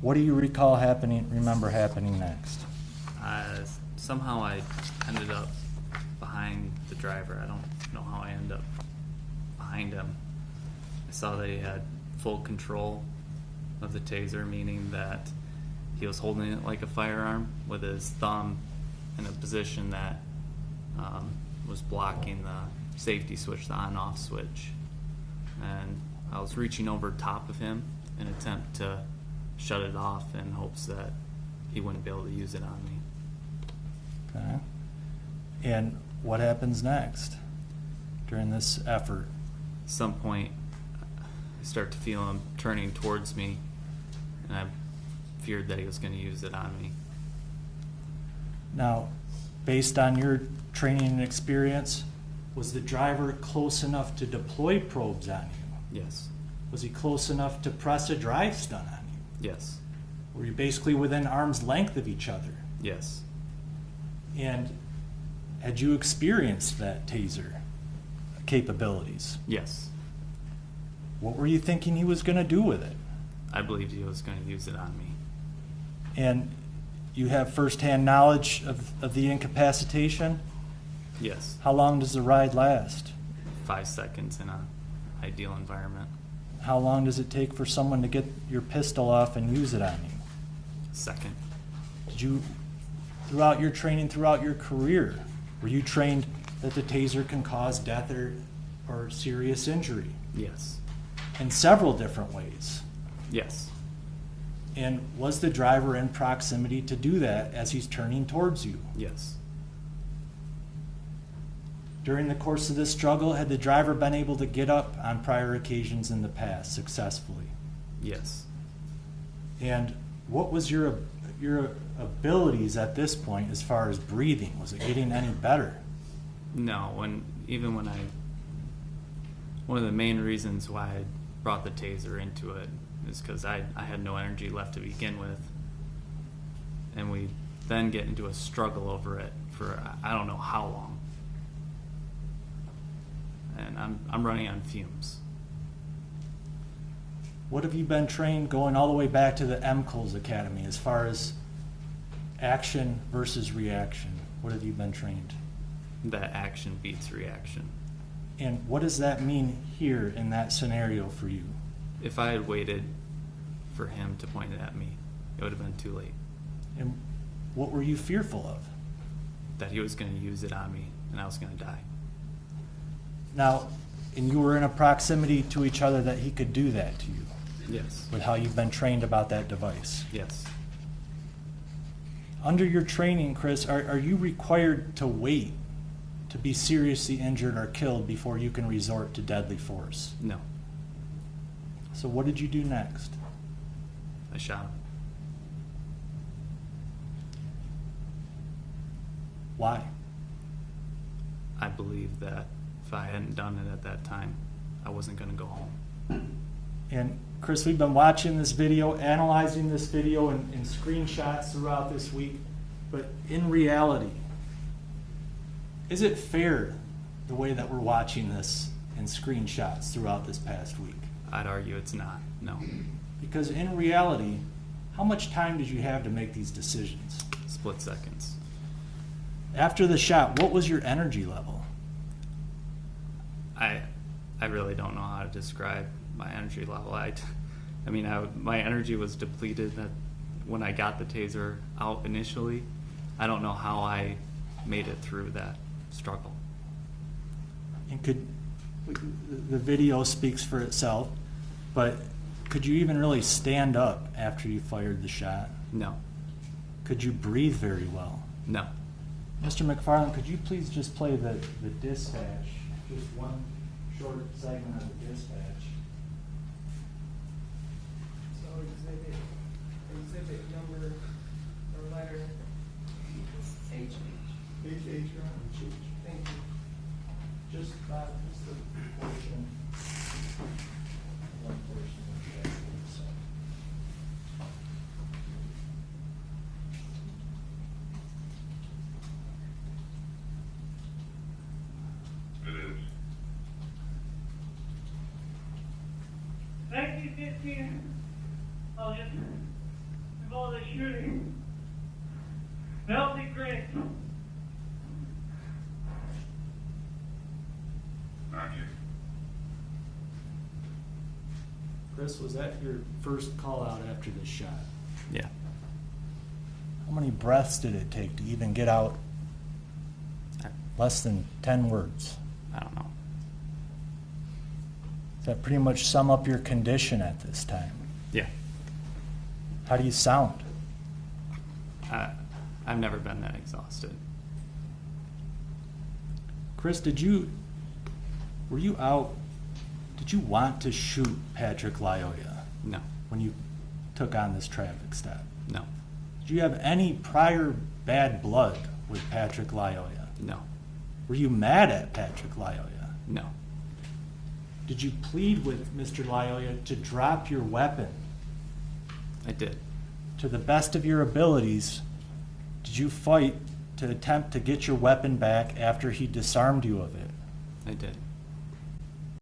What do you recall remember happening next? Somehow I ended up behind the driver. I don't know how I ended up behind him. I saw that he had full control of the taser, meaning that he was holding it like a firearm with his thumb in a position that was blocking the safety switch, the on-off switch. And I was reaching over top of him in an attempt to shut it off in hopes that he wouldn't be able to use it on me. Okay. And what happens next during this effort? At some point, I start to feel him turning towards me, and I feared that he was going to use it on me. Now, based on your training and experience, was the driver close enough to deploy probes on you? Yes. Was he close enough to press a drive stun on you? Yes. Were you basically within arm's length of each other? Yes. And had you experienced that taser capabilities? Yes. What were you thinking he was going to do with it? I believed he was going to use it on me. And you have firsthand knowledge of the incapacitation? Yes. How long does the ride last? 5 seconds in an ideal environment. How long does it take for someone to get your pistol off and use it on you? Second. Did you, throughout your training, throughout your career, were you trained that the taser can cause death or serious injury? Yes. In several different ways. Yes. And was the driver in proximity to do that as he's turning towards you? Yes. During the course of this struggle, had the driver been able to get up on prior occasions in the past successfully? Yes. And what was your abilities at this point as far as breathing? Was it getting any better? No, one of the main reasons why I brought the taser into it is because I had no energy left to begin with. And we then get into a struggle over it for I don't know how long. And I'm running on fumes. What have you been trained going all the way back to the MCOLS Academy as far as action versus reaction? What have you been trained? That action beats reaction. And what does that mean here in that scenario for you? If I had waited for him to point it at me, it would have been too late. And what were you fearful of? That he was going to use it on me and I was going to die. Now, and you were in a proximity to each other that he could do that to you? Yes. With how you've been trained about that device? Yes. Under your training, Chris, are you required to wait to be seriously injured or killed before you can resort to deadly force? No. So what did you do next? I shot him. Why? I believe that if I hadn't done it at that time, I wasn't going to go home. And Chris, we've been watching this video, analyzing this video in screenshots throughout this week, but in reality, is it fair the way that we're watching this in screenshots throughout this past week? I'd argue it's not, no. Because in reality, how much time did you have to make these decisions? Split seconds. After the shot, what was your energy level? I really don't know how to describe my energy level. My energy was depleted when I got the taser out initially. I don't know how I made it through that struggle. And the video speaks for itself, but could you even really stand up after you fired the shot? No. Could you breathe very well? No. Mr. McFarland, could you please just play the dispatch, just one short segment of the dispatch? So exhibit number or letter H. H, H, thank you. Just the portion, one portion of the actual set. It is. 1915. Oh, yes. shooting. Help me, Chris. Roger. Chris, was that your first call out after this shot? Yeah. How many breaths did it take to even get out less than 10 words? I don't know. Does that pretty much sum up your condition at this time? Yeah. How do you sound? I've never been that exhausted. Chris, did you want to shoot Patrick Lyoya No. when you took on this traffic stop? No. Did you have any prior bad blood with Patrick Lyoya? No. Were you mad at Patrick Lyoya? No. Did you plead with Mr. Lyoya to drop your weapon? I did. To the best of your abilities, did you fight to attempt to get your weapon back after he disarmed you of it? I did.